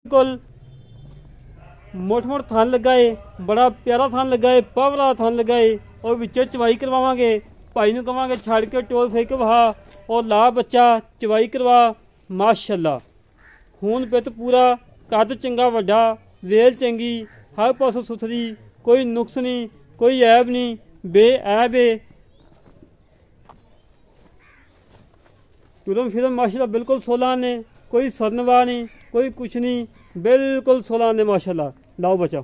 बिल्कुल मोट मोट थान लगा है, बड़ा प्यारा थान लगा है, पावरा थान लगा है। और विच चवाई करवावांगे, भाई नूं कहांगे छड़ के टोल फेंक वहा और ला बच्चा चवाई करवा। माशाअल्लाह खून पित पूरा, कद चंगा वड्डा, वेल चंगी, हर पासों सुथरी, कोई नुक्स नहीं, कोई ऐब नहीं, बेऐब है। तुरम फिरम माशाअल्लाह बिल्कुल 16 आने, कोई सरनवा नहीं, कोई कुछ नहीं, बिल्कुल 16 आने माशाअल्लाह। लाओ बचा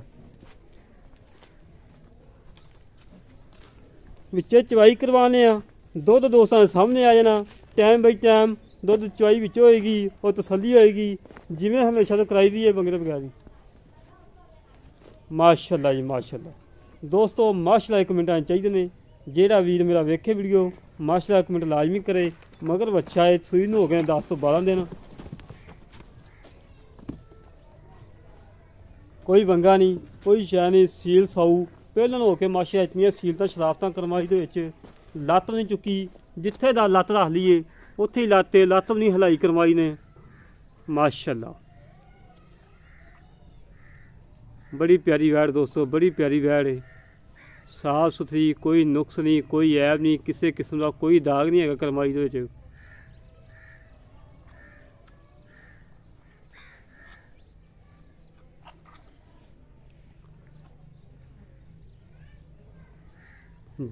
विच चवाई करवाने आ, दुध दोस्तों सामने आ जाना, टाइम बाई टाइम दुध चवाई विच होएगी और तसल्ली होएगी, जिवें हमेशा तो कराई दी है बंगे बगैर। माशाअल्लाह जी माशाअल्लाह। दोस्तों माशाअल्लाह एक मिनट आने चाहिए ने, जेड़ा वीर मेरा वेखे वीडियो माशाअल्लाह एक मिनट लाजमी करे। मगर बच्चा है सूई नूं हो गए 10 तो 12 दिन, कोई वंगा नहीं, कोई शै नहीं, सील साऊ पहलन हो के माशा इतनी सीलता शराफत करमाई दे लत्त नहीं चुकी, जिथे दा लत्त रख लीए उत्थे ही लत्त भी नहीं हिलाई करमाई ने। माशाअल्लाह बड़ी प्यारी वैड़ दोस्तों, बड़ी प्यारी वैड़ है, साफ सुथरी, कोई नुक्स नहीं, कोई ऐब नहीं, किसी किस्म का कोई दाग नहीं है करमाई दे।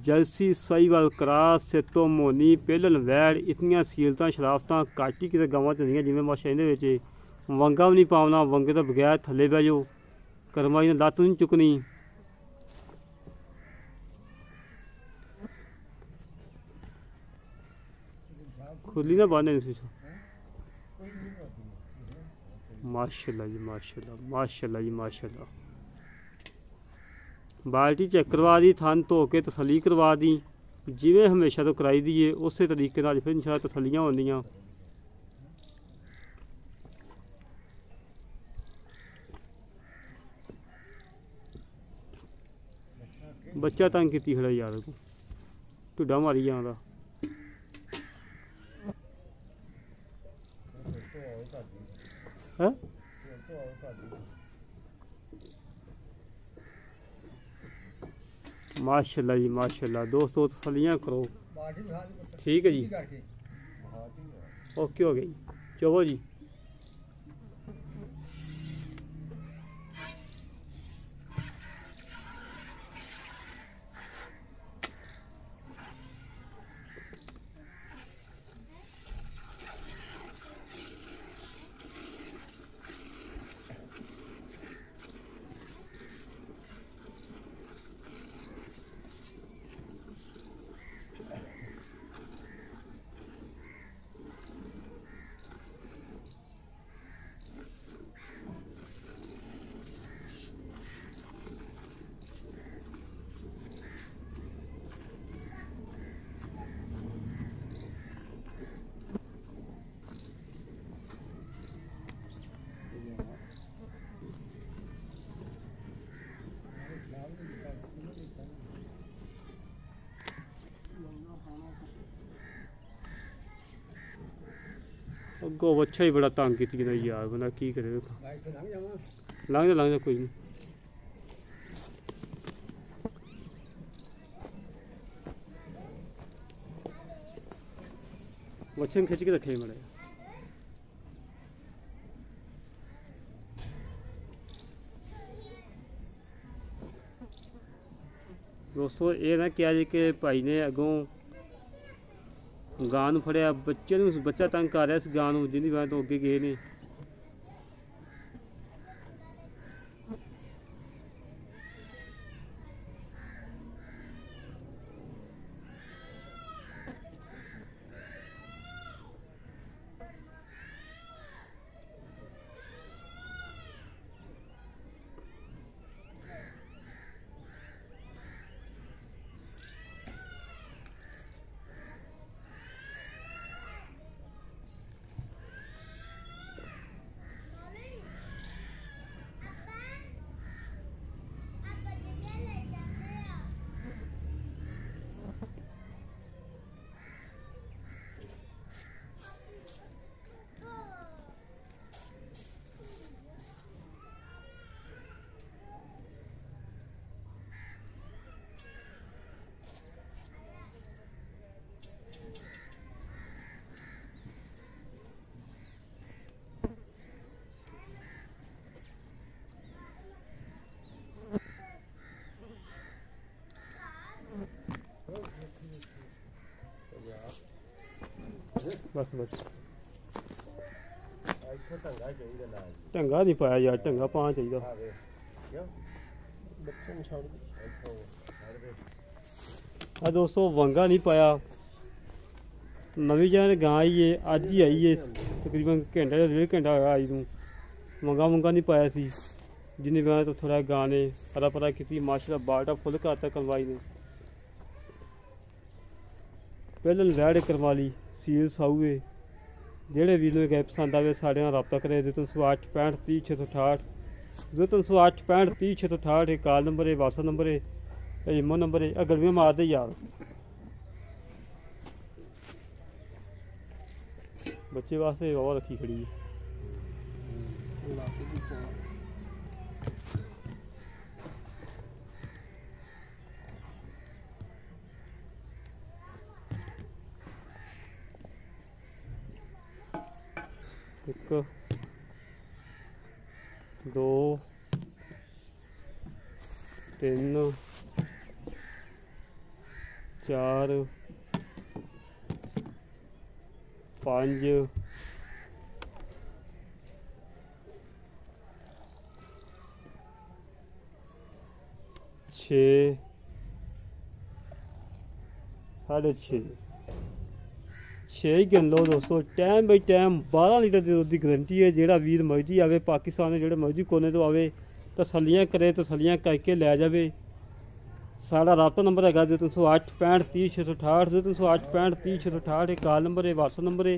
जर्सी साहिवाल क्रास सेतो मोनी पहलन वैड़, इतनिया सीलत शराफत घट ही कितने गावां च होंदियां जिवें माशा इहदे वंगा भी नहीं पावना, वंगे तो बगैर थले बह जाओ, करमाई ने लत्त नहीं चुकनी। खुली ना बाने माशाअल्लाह जी माशाअल्लाह, माशाअल्लाह जी माशाअल्लाह। बाल्टी चेक करवा दी, थन धो के तसली करवा दी, जिवें हमेशा तो कराई दी है उस तरीके नाल फिर इंशाअल्लाह तसलियां होंदियां। बच्चा तंग की खड़ा यार को ढुडा मारी जांदा। माशाअल्लाह जी माशाअल्लाह। दोस्तों तसलियां करो, ठीक है जी, ओके हो गई। चलो जी अगो बच्चा ही बड़ा तंग की यार, बंदा की करे। लंघ जा कोई नहीं। बच्चे खिंच के रखे मड़े। दोस्तों ये ना क्या जी कि भाई ने अगों गां नूं फड़िया, बच्चा तंग कर रहा इस गां नूं, जिहदी वजह तो अगे गए ने। बस बस ढंगा नहीं पाया यार, ढंगा पाना चाहिए। दोस्तों वंगा नहीं पाया, नवी जान गां आई है, अज ही आई है, तकरीबन घंटा 1.5 घंटा होया आई तू। वंगा वंगा नहीं पाया सी, जिन्हें वजह तो थोड़ा गां ने हरा परा की माशाल्लाह बाल्टा फुल करता कलवाई ने। पहले लैड़ करवा ली सील साऊए। जेड़े वीर नूं गैप पसंद आवे साढ़े नाल रब्ता करे। 308 65 30 668 308 65 30 668 कॉल नंबर है, व्हाट्सएप नंबर है, इमो नंबर है। गलवियां मार दे यार, बच्चे वास्ते वाह रखी खड़ी है। एक 2 3 4 5 6 6.5 6 ही गिन लो दोस्तों। टाइम बाई टाइम 12 लीटर दूध की गारंटी है। जोड़ा वीर मर्जी आवे पाकिस्तान में, जोड़े मर्जी कोने तो आवे, तसलियाँ करे, तसलियाँ करके लै जाए। साड़ा रब्ता नंबर है 308 65 30 668 308 65 30 668 कॉल नंबर है, व्हाट्सएप नंबर है।